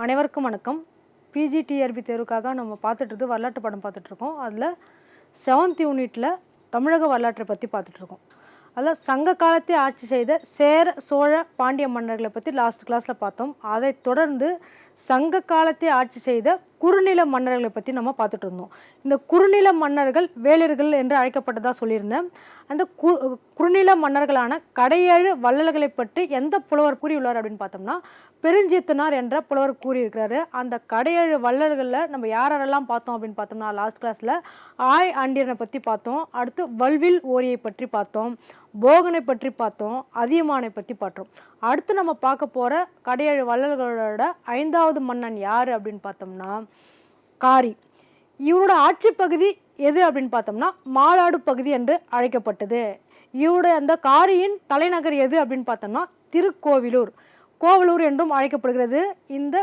அனைவருக்கும் வணக்கம். பிஜிடிஆர்பி தேர்வுக்காக நம்ம பார்த்துட்டு வரலாற்று பாடம் பார்த்துட்ருக்கோம். அதில் 7th யூனிட்டில் தமிழக வரலாற்றை பற்றி பார்த்துட்ருக்கோம். அதில் சங்க காலத்தை ஆட்சி செய்த சேர சோழ பாண்டிய மன்னர்களை பற்றி லாஸ்ட் கிளாஸில் பார்த்தோம். அதை தொடர்ந்து சங்க காலத்தை ஆட்சி செய்த குறுநில மன்னர்களை பற்றி நம்ம பார்த்துட்டு இருந்தோம். இந்த குறுநில மன்னர்கள் வேளிர்கள் என்று அழைக்கப்பட்டதாக சொல்லியிருந்தேன். அந்த குறுநில மன்னர்களான கடையேழு வள்ளல்களை பற்றி எந்த புலவர் கூறியுள்ளார் அப்படின்னு பார்த்தோம்னா, பெருஞ்சித்தனார் என்ற புலவர் கூறியிருக்கிறாரு. அந்த கடையேழு வள்ளல்களில் நம்ம யாரெல்லாம் பார்த்தோம் அப்படின்னு பார்த்தோம்னா, லாஸ்ட் கிளாஸில் ஆய் ஆண்டியனை பற்றி பார்த்தோம். அடுத்து வல்வில் ஓரியை பற்றி பார்த்தோம், போகனை பற்றி பார்த்தோம், அதியமானை பற்றி பார்த்தோம். அடுத்து நம்ம பார்க்க போகிற கடையேழு வள்ளல்களோட 5வது மன்னன் யார் அப்படின்னு பார்த்தோம்னா காரி. இவரோட ஆட்சி பகுதி எது அப்படின்னு பார்த்தோம்னா மாலாடு பகுதி என்று அழைக்கப்பட்டது. இவருடைய அந்த காரியின் தலைநகர் எது அப்படின்னு பார்த்தோம்னா திருக்கோவிலூர், கோவலூர் என்றும் அழைக்கப்படுகிறது. இந்த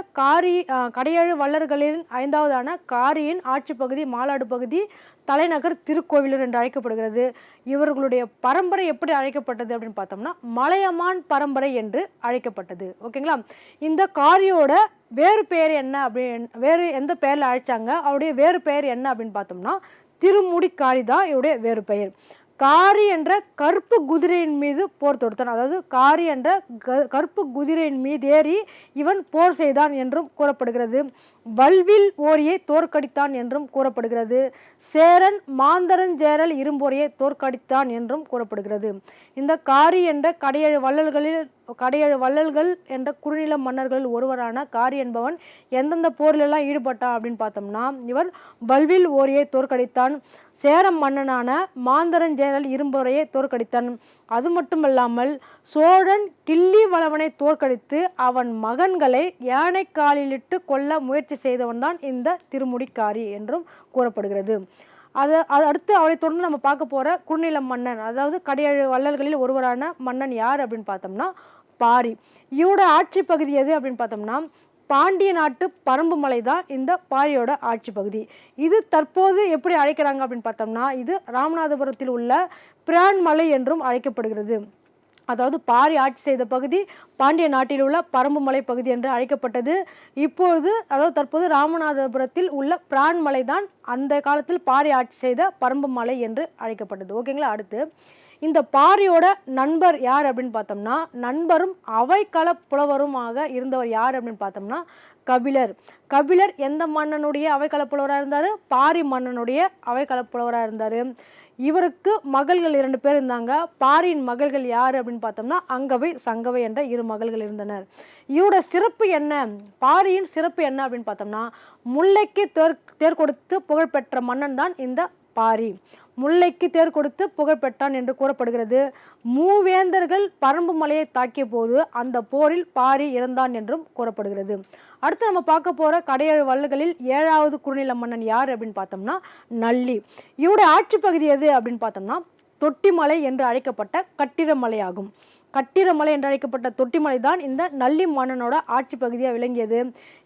கடையேழு வள்ளல்களின் 5வதான காரியின் ஆட்சி பகுதி மாலாடு பகுதி, தலைநகர் திருக்கோவிலூர் என்று அழைக்கப்படுகிறது. இவர்களுடைய பரம்பரை எப்படி அழைக்கப்பட்டது அப்படின்னு பார்த்தோம்னா மலையமான் பரம்பரை என்று அழைக்கப்பட்டது. ஓகேங்களா? இந்த காரியோட வேறு பெயர் என்ன வேறு எந்த பெயரில் அழைச்சாங்க, அவருடைய வேறு பெயர் என்ன அப்படின்னு பார்த்தோம்னா திருமுடிக்காரி தான் இவருடைய வேறு பெயர். காரி என்ற கருப்பு குதிரையின் மீது போர் தொடுத்தான். அதாவது காரி என்ற கருப்பு குதிரையின் மீது ஏறி இவன் போர் செய்தான் என்றும் கூறப்படுகிறது. வல்வில் ஓரியை தோற்கடித்தான் என்றும் கூறப்படுகிறது. சேரன் மாந்தரஞ்சேரல் இரும்போரையை தோற்கடித்தான் என்றும் கூறப்படுகிறது. இந்த காரி என்ற கடையேழு வள்ளல்கள் என்ற குறுநில மன்னர்களில் ஒருவரான காரி என்பவன் எந்தெந்த போரிலெல்லாம் ஈடுபட்டான் அப்படின்னு பார்த்தோம்னா, இவர் வல்வில் ஓரியை தோற்கடித்தான், சேரம் மன்னனான மாந்தரஞ்சேரல் இரும்பொறையை தோற்கடித்தான். அது மட்டுமல்லாமல் சோழன் கிள்ளி வளவனை தோற்கடித்து அவன் மகன்களை யானை காலிலிட்டு கொல்ல முயற்சி செய்தவன் தான் இந்த திருமுடிக்காரி என்றும் கூறப்படுகிறது. அடுத்து அவரை தொடர்ந்து நம்ம பார்க்க போகிற குறுநில மன்னன், அதாவது கடையேழு வள்ளல்களில் ஒருவரான மன்னன் யார் அப்படின்னு பார்த்தோம்னா பாரி. இவரோட ஆட்சி பகுதி எது அப்படின்னு பார்த்தோம்னா பாண்டிய நாட்டு பரம்பு மலை தான் இந்த பாரியோட ஆட்சி பகுதி. இது தற்போது எப்படி அழைக்கிறாங்க அப்படின்னு பார்த்தோம்னா, இது ராமநாதபுரத்தில் உள்ள பிரான் மலை என்றும் அழைக்கப்படுகிறது. அதாவது பாரி ஆட்சி செய்த பகுதி பாண்டிய நாட்டில் உள்ள பரம்பு மலை பகுதி என்று அழைக்கப்பட்டது. இப்பொழுது தற்போது ராமநாதபுரத்தில் உள்ள பிரான் மலை தான் அந்த காலத்தில் பாரி ஆட்சி செய்த பரம்பு மலை என்று அழைக்கப்பட்டது. ஓகேங்களா? அடுத்து இந்த பாரியோட நண்பர் யார் அப்படின்னு பார்த்தோம்னா, நண்பரும் அவைக்கள புலவருமாக இருந்தவர் யார் அப்படின்னு பார்த்தோம்னா கபிலர். கபிலர் எந்த மன்னனுடைய அவைக்கள புலவராக இருந்தார்? பாரி மன்னனுடைய அவைக்கள புலவராக இருந்தார். இவருக்கு மகள்கள் 2 பேர் இருந்தாங்க. பாரியின் மகள்கள் யார் அப்படின்னு பார்த்தோம்னா அங்கவை சங்கவை என்ற 2 மகள்கள் இருந்தனர். இவரோட சிறப்பு என்ன, பாரியின் சிறப்பு என்ன அப்படின்னு பார்த்தோம்னா முல்லைக்கு தேர் கொடுத்து புகழ்பெற்ற மன்னன் தான் இந்த பாரி. முல்லைக்கு தேர் கொடுத்து புகழ் பெற்றான் என்று கூறப்படுகிறது. மூவேந்தர்கள் பரம்பு மலையை தாக்கிய போது அந்த போரில் பாரி இறந்தான் என்றும் கூறப்படுகிறது. அடுத்து நம்ம பார்க்க போற கடையேழு வள்ளல்களில் 7வது குறுநில மன்னன் யார் அப்படின்னு பார்த்தோம்னா நல்லி. இவருடைய ஆட்சி பகுதி எது அப்படின்னு பார்த்தோம்னா தொட்டிமலை என்று அழைக்கப்பட்ட கட்டிடமலை ஆகும். கட்டிடமலை என்று அழைக்கப்பட்ட தொட்டிமலை தான் இந்த நல்லி மன்னனோட ஆட்சி பகுதியாக விளங்கியது.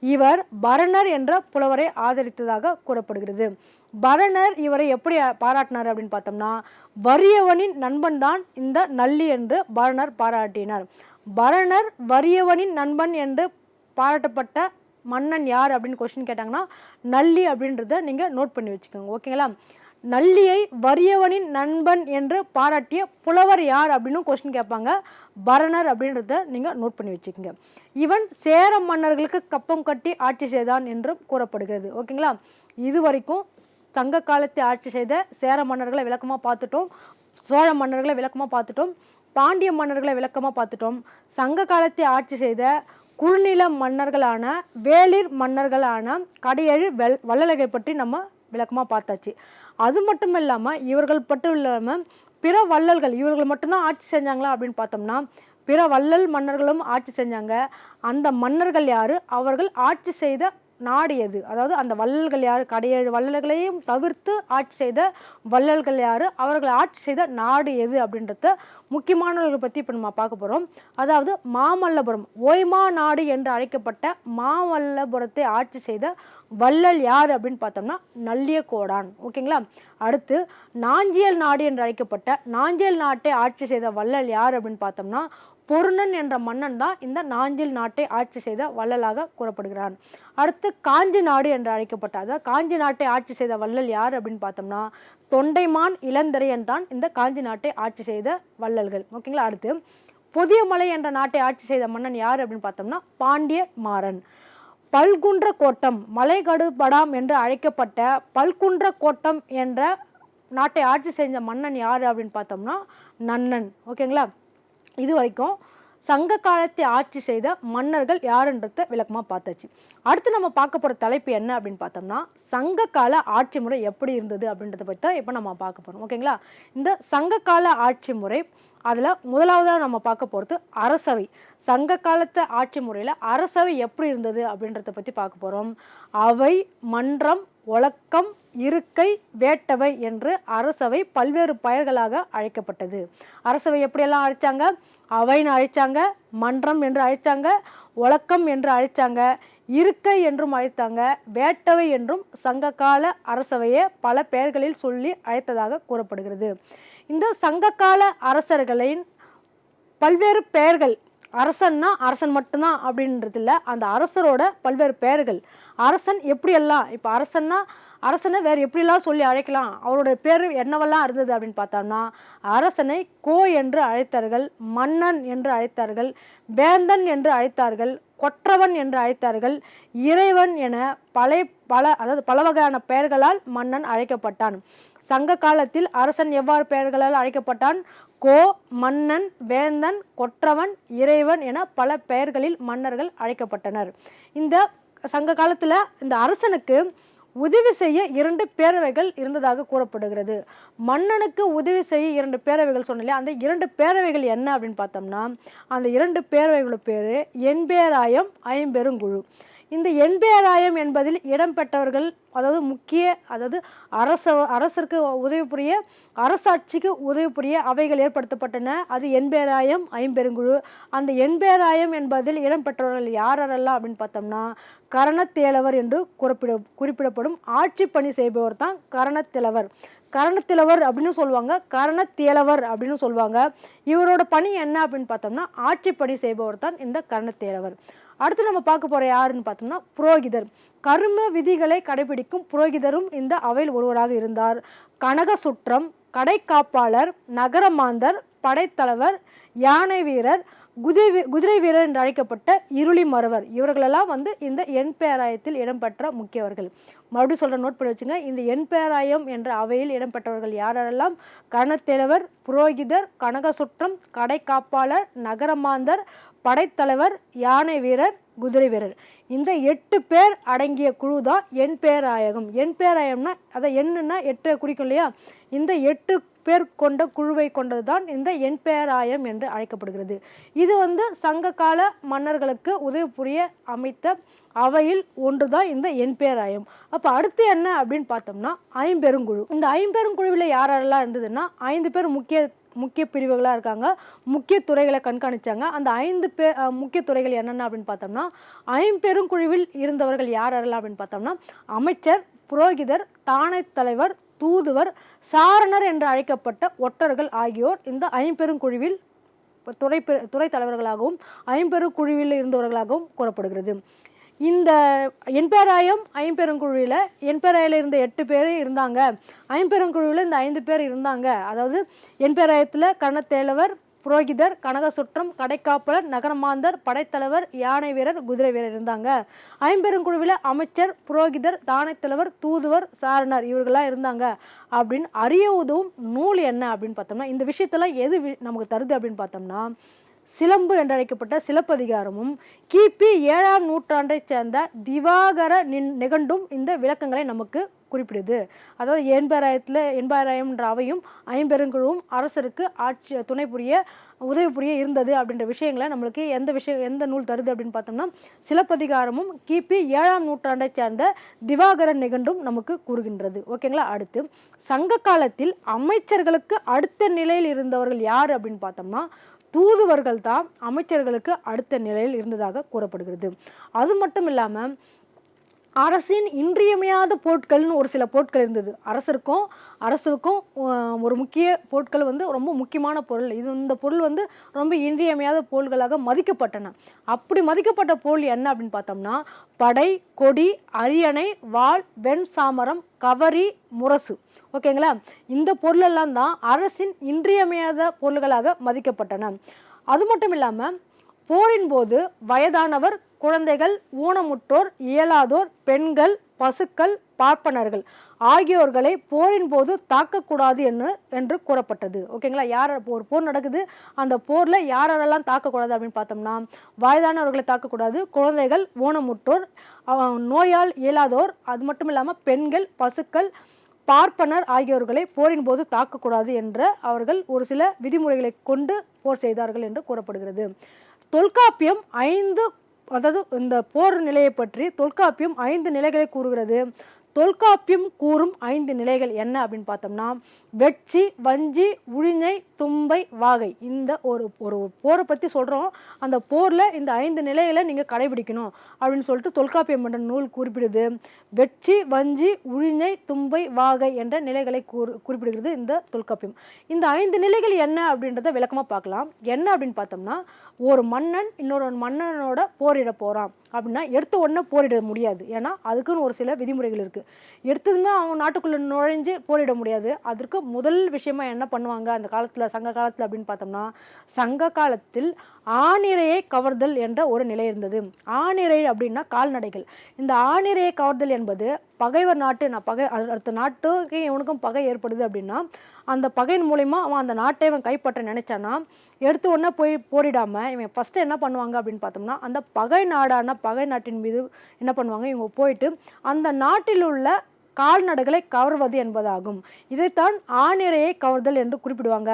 இவர் பரணர் என்ற புலவரை ஆதரித்ததாக கூறப்படுகிறது. பரணர் இவரை எப்படி பாராட்டினார் அப்படின்னு பார்த்தோம்னா வறியவனின் நண்பன் தான் இந்த நல்லி என்று பரணர் பாராட்டினார். பரணர் வறியவனின் நண்பன் என்று பாராட்டப்பட்ட மன்னன் யார் அப்படின்னு கொஸ்டின் கேட்டாங்கன்னா நல்லி அப்படின்றத நீங்கள் நோட் பண்ணி வச்சுக்கோங்க. ஓகேங்களா? நல்லியை வறியவனின் நண்பன் என்று பாராட்டிய புலவர் யார் அப்படின்னு கொஸ்டின் கேட்பாங்க. பரணர் அப்படின்றத நீங்கள் நோட் பண்ணி வச்சுக்கோங்க. இவன் சேர மன்னர்களுக்கு கப்பம் கட்டி ஆட்சி செய்தான் என்றும் கூறப்படுகிறது. ஓகேங்களா? இது வரைக்கும் சங்க காலத்தை ஆட்சி செய்த சேர மன்னர்களை விளக்கமாக பார்த்துட்டோம், சோழ மன்னர்களை விளக்கமாக பார்த்துட்டோம், பாண்டிய மன்னர்களை விளக்கமாக பார்த்துட்டோம். சங்க காலத்தை ஆட்சி செய்த குறுநில மன்னர்களான வேளிர் மன்னர்களான கடையேழு வள்ளல்களை பற்றி நம்ம விளக்கமாக பார்த்தாச்சு. அது மட்டும் இல்லாமல் இவர்கள் மட்டும் இல்லாமல் பிற வள்ளல்கள் இவர்கள் மட்டும்தான் ஆட்சி செஞ்சாங்களா அப்படின்னு பார்த்தோம்னா பிற வள்ளல் மன்னர்களும் ஆட்சி செஞ்சாங்க. அந்த மன்னர்கள் யார், அவர்கள் ஆட்சி செய்த நாடு எது, அதாவது அந்த வள்ளல்கள் யார், கடையேழு வள்ளல்களையும் தவிர்த்து ஆட்சி செய்த வள்ளல்கள் யார், அவர்கள் ஆட்சி செய்த நாடு எது அப்படின்றத முக்கியமானவர்களை பற்றி இப்போ நம்ம பார்க்க போகிறோம். அதாவது மாமல்லபுரம், ஓய்மா நாடு என்று அழைக்கப்பட்ட மாமல்லபுரத்தை ஆட்சி செய்த வள்ளல் யார் அப்படின்னு பார்த்தோம்னா நல்லியக்கோடான். ஓகேங்களா? அடுத்து நாஞ்சியல் நாடு என்று அழைக்கப்பட்ட நாஞ்சியல் நாட்டை ஆட்சி செய்த வள்ளல் யார் அப்படின்னு பார்த்தோம்னா பொருணன் என்ற மன்னன் தான் இந்த நாஞ்சில் நாட்டை ஆட்சி செய்த வள்ளலாக கூறப்படுகிறான். அடுத்து காஞ்சி நாடு என்று அழைக்கப்பட்ட, அதாவது காஞ்சி நாட்டை ஆட்சி செய்த வள்ளல் யார் அப்படின்னு பார்த்தோம்னா தொண்டைமான் இளந்திரையன் தான் இந்த காஞ்சி நாட்டை ஆட்சி செய்த வள்ளல்கள். ஓகேங்களா. அடுத்து பொதியமலை என்ற நாட்டை ஆட்சி செய்த மன்னன் யார் அப்படின்னு பார்த்தோம்னா பாண்டிய மாறன். பல்குன்ற கோட்டம், மலைகடுபடாம் என்று அழைக்கப்பட்ட பல்குன்ற கோட்டம் என்ற நாட்டை ஆட்சி செஞ்ச மன்னன் யார் அப்படின்னு பார்த்தோம்னா நன்னன். ஓகேங்களா. இது வரைக்கும் சங்க காலத்தை ஆட்சி செய்த மன்னர்கள் யாருன்றத விளக்கமாக பார்த்தாச்சு. அடுத்து நம்ம பார்க்க போகிற தலைப்பு என்ன அப்படின்னு பார்த்தோம்னா சங்க கால ஆட்சி முறை எப்படி இருந்தது அப்படின்றத பற்றி தான் இப்போ நம்ம பார்க்க போகிறோம். ஓகேங்களா. இந்த சங்க கால ஆட்சி முறை, அதில் முதலாவதாக நம்ம பார்க்க போகிறது அரசவை. சங்க காலத்து ஆட்சி முறையில் அரசவை எப்படி இருந்தது அப்படின்றத பற்றி பார்க்க போகிறோம். அவை, மன்றம், ஒழுக்கம், இருக்கை, வேட்டவை என்று அரசவை பல்வேறு பெயர்களாக அழைக்கப்பட்டது. அரசவை எப்படியெல்லாம் அழைச்சாங்க? அவைன்னு அழைச்சாங்க, மன்றம் என்று அழைச்சாங்க, ஒழுக்கம் என்று அழைச்சாங்க, இருக்கை என்றும் அழைத்தாங்க, வேட்டவை என்றும் சங்ககால அரசவையை பல பெயர்களில் சொல்லி அழைத்ததாக கூறப்படுகிறது. இந்த சங்ககால அரசர்களின் பல்வேறு பெயர்கள், அரசன்னா அரசன் மட்டும்தான் அப்படின்றது இல்லை, அந்த அரசரோட பல்வேறு பெயர்கள், அரசன் எப்படியெல்லாம், இப்போ அரசன்னா அரசனை வேறு எப்படிலாம் சொல்லி அழைக்கலாம், அவரோட பேர் என்னவெல்லாம் இருந்தது அப்படின்னு பார்த்தோம்னா அரசனை கோ என்று அழைத்தார்கள், மன்னன் என்று அழைத்தார்கள், வேந்தன் என்று அழைத்தார்கள், கொற்றவன் என்று அழைத்தார்கள், இறைவன் என அதாவது பல வகையான பெயர்களால் மன்னன் அழைக்கப்பட்டான். சங்க காலத்தில் அரசன் எவ்வாறு பெயர்களால் அழைக்கப்பட்டான்? கோ, மன்னன், வேந்தன், கொற்றவன், இறைவன் என பல பெயர்களில் மன்னர்கள் அழைக்கப்பட்டனர். இந்த சங்க காலத்தில் இந்த அரசனுக்கு உதவி செய்ய 2 பேரவைகள் இருந்ததாக கூறப்படுகிறது. மன்னனுக்கு உதவி செய்ய 2 பேரவைகள் சொன்னாலே அந்த 2 பேரவைகள் என்ன அப்படின்னு பார்த்தோம்னா அந்த 2 பேரவைகளோட பேர் எண்பேராயம், ஐம்பெருங்குழு. இந்த எண்பேராயம் என்பதில் இடம்பெற்றவர்கள், அதாவது அரசருக்கு உதவி புரிய, அரசாட்சிக்கு உதவி புரிய அவைகள் ஏற்படுத்தப்பட்டன. அது எண்பேராயம், ஐம்பெருங்குழு. அந்த எண்பேராயம் என்பதில் இடம்பெற்றவர்கள் யாரெல்லாம் அப்படின்னு பார்த்தோம்னா கரணத்தேலவர் என்று குறிப்பிடப்படும் ஆட்சி பணி செய்பவர் தான் கரணத்தேலவர். கரணத்தேலவர் அப்படின்னு சொல்லுவாங்க, கரணத்தேலவர் அப்படின்னு சொல்லுவாங்க. இவரோட பணி என்ன அப்படின்னு பார்த்தோம்னா ஆட்சி பணி செய்பவர் தான் இந்த கரணத்தேலவர். அடுத்து நம்ம பார்க்க போகிற யாருன்னு பார்த்தோம்னா புரோகிதர். கர்ம விதிகளை கடைபிடிக்கும் புரோகிதரும் இந்த அவையில் ஒருவராக இருந்தார். கனக சுற்றம், கடைக்காப்பாளர், நகரமாந்தர், படைத்தலைவர், யானை வீரர், குதிரை வீரர் என்று அழைக்கப்பட்ட இருளி மறவர், இவர்களெல்லாம் இந்த எண்பேராயத்தில் இடம்பெற்ற முக்கியவர்கள். மறுபடியும் சொல்கிற, நோட் பண்ணி வச்சுங்க. இந்த எண்பேராயம் என்ற அவையில் இடம்பெற்றவர்கள் யாரெல்லாம்? கரணத்தேலவர், புரோகிதர், கனக சுற்றம், கடைக்காப்பாளர், நகரமாந்தர், படைத்தலைவர், யானை வீரர், குதிரை வீரர். இந்த 8 பேர் அடங்கிய குழு தான் எண்பேராயகம். எண்பேராயம்னா அதை எண்ணுன்னா 8 குறிக்கும் இல்லையா? இந்த 8 பேர் கொண்ட குழுவை கொண்டது தான் இந்த எண்பேராயம் என்று அழைக்கப்படுகிறது. இது சங்க கால மன்னர்களுக்கு உதவி புரிய அமைத்த அவையில் ஒன்று தான் இந்த எண்பேராயம். அப்போ அடுத்து என்ன அப்படின்னு பார்த்தோம்னா ஐம்பெருங்குழு. இந்த ஐம்பெருங்குழுவில் யாரெல்லாம் இருந்ததுன்னா 5 பேர் முக்கிய பிரிவுகளாக இருக்காங்க, முக்கிய துறைகளை கண்காணிச்சாங்க. அந்த 5 முக்கிய துறைகள் என்னென்ன அப்படின்னு பார்த்தோம்னா ஐம்பெருங்குழுவில் இருந்தவர்கள் யாரெல்லாம் அப்படின்னு பார்த்தோம்னா அமைச்சர், புரோகிதர், தானை தலைவர், தூதுவர், சாரணர் என்று அழைக்கப்பட்ட ஒற்றர்கள் ஆகியோர் இந்த ஐம்பெருங்குழுவில் துறை தலைவர்களாகவும் ஐம்பெருங்குழுவில் இருந்தவர்களாகவும் கூறப்படுகிறது. இந்த எண்பேராயம் ஐம்பெருங்குழுவில் எண்பேராயில் இருந்த 8 பேர் இருந்தாங்க, ஐம்பெருங்குழுவில் இந்த 5 பேர் இருந்தாங்க. அதாவது எண்பேராயத்தில் கரணத்தேலவர், புரோகிதர், கனக சுற்றம், கடைக்காப்பலர், நகரமாந்தர், படைத்தலைவர், யானை வீரர், குதிரை வீரர் இருந்தாங்க. ஐம்பெருங்குழுவில் அமைச்சர், புரோகிதர், தானைத்தலைவர், தூதுவர், சாரணர் இவர்களாம் இருந்தாங்க அப்படின்னு அறிய உதவும் நூல் என்ன அப்படின்னு பார்த்தோம்னா இந்த விஷயத்தெல்லாம் எது நமக்கு தருது அப்படின்னு பார்த்தோம்னா சிலம்பு என்றழைக்கப்பட்ட சிலப்பதிகாரமும் கிபி 7ஆம் நூற்றாண்டை சேர்ந்த திவாகர நிகண்டும் இந்த விளக்கங்களை நமக்கு குறிப்பிடுது. அதாவது எண்பேராயம் என்ற அவையும் ஐம்பெருங்குழுவும் அரசருக்கு துணை புரிய உதவி புரிய இருந்தது அப்படின்ற விஷயங்களை நம்மளுக்கு எந்த நூல் தருது அப்படின்னு பார்த்தோம்னா சிலப்பதிகாரமும் கிபி 7ஆம் நூற்றாண்டை சேர்ந்த திவாகர நிகண்டும் நமக்கு கூறுகின்றது. ஓகேங்களா. அடுத்து சங்க காலத்தில் அமைச்சர்களுக்கு அடுத்த நிலையில் இருந்தவர்கள் யார் அப்படின்னு பார்த்தோம்னா தூதுவர்கள் தான் அமைச்சர்களுக்கு அடுத்த நிலையில் இருந்ததாக கூறப்படுகிறது. அது மட்டும் இல்லாமல் அரசின் இன்றியமையாத பொருட்கள்னு ஒரு சில பொருட்கள் இருந்தது. அரசுக்கும் ஒரு முக்கிய பொருட்கள் வந்து ரொம்ப முக்கியமான பொருள். இந்த பொருள் வந்து ரொம்ப இன்றியமையாத பொருள்களாக மதிக்கப்பட்டன. அப்படி மதிக்கப்பட்ட பொருள் என்ன அப்படின்னு பார்த்தோம்னா, படை, கொடி, அரியணை, வாள், வெண் சாமரம், கவரி, முரசு. ஓகேங்களா? இந்த பொருளெல்லாம் தான் அரசின் இன்றியமையாத பொருள்களாக மதிக்கப்பட்டன. அது மட்டும் இல்லாமல் போரின் போது வயதானவர், குழந்தைகள், ஊனமுற்றோர், இயலாதோர், பெண்கள், பசுக்கள், பார்ப்பனர்கள் ஆகியோர்களை போரின் போது தாக்கக்கூடாது என்று கூறப்பட்டது. ஓகேங்களா? ஒரு போர் நடக்குது, அந்த போரில் யாரெல்லாம் தாக்கக்கூடாது அப்படின்னு பார்த்தோம்னா, வயதானவர்களை தாக்கக்கூடாது, குழந்தைகள், ஊனமுற்றோர், நோயால் இயலாதோர், அது மட்டும் இல்லாமல் பெண்கள், பசுக்கள், பார்ப்பனர் ஆகியோர்களை போரின் போது தாக்கக்கூடாது என்ற அவர்கள் ஒரு சில விதிமுறைகளை கொண்டு போர் செய்தார்கள் என்று கூறப்படுகிறது. தொல்காப்பியம் அதாவது இந்த போர் நிலையை பற்றி தொல்காப்பியம் 5 நிலைகளை கூறுகிறது. தொல்காப்பியம் கூறும் 5 நிலைகள் என்ன அப்படின்னு பார்த்தோம்னா, வெட்சி, வஞ்சி, உழிஞை, தும்பை, வாகை. இந்த ஒரு போரை பற்றி சொல்கிறோம். அந்த போரில் இந்த 5 நிலைகளை நீங்கள் கடைபிடிக்கணும் அப்படின்னு சொல்லிட்டு தொல்காப்பியம் என்ற நூல் குறிப்பிடுது. வெட்சி, வஞ்சி, உழிஞை, தும்பை, வாகை என்ற நிலைகளை குறிப்பிடுகிறது இந்த தொல்காப்பியம். இந்த 5 நிலைகள் என்ன அப்படின்றத விளக்கமாக பார்க்கலாம். என்ன அப்படின்னு பார்த்தோம்னா, ஒரு மன்னன் இன்னொரு மன்னனோட போரிட போகிறான் அப்படின்னா எடுத்த உடனே போரிட முடியாது. ஏன்னா அதுக்குன்னு ஒரு சில விதிமுறைகள் இருக்குது. எடுத்ததுமே அவங்க நாட்டுக்குள்ளே நுழைஞ்சு போரிட முடியாது. அதற்கு முதல் விஷயமா என்ன பண்ணுவாங்க அந்த காலத்தில், சங்க காலத்தில் அப்படின்னு பார்த்தோம்னா, சங்க காலத்தில் ஆணிரையை கவர்தல் என்ற ஒரு நிலை இருந்தது. ஆணிரை அப்படின்னா கால்நடைகள். இந்த ஆணிரையை கவர்தல் என்பது பகைவர் நாட்டு அடுத்த நாட்டுக்கு இவனுக்கும் பகை ஏற்படுது அப்படின்னா, அந்த பகையின் மூலயமா அவன் அந்த நாட்டை அவன் கைப்பற்ற நினைச்சானா எடுத்து உடனே போய் போரிடாமல் இவன் ஃபஸ்ட்டு என்ன பண்ணுவாங்க அப்படின்னு பார்த்தோம்னா, அந்த பகை நாட்டின் மீது என்ன பண்ணுவாங்க, இவங்க போயிட்டு அந்த நாட்டில் உள்ள கால்நடைகளை கவர்வது என்பதாகும். இதைத்தான் ஆணிரையை கவர்தல் என்று குறிப்பிடுவாங்க.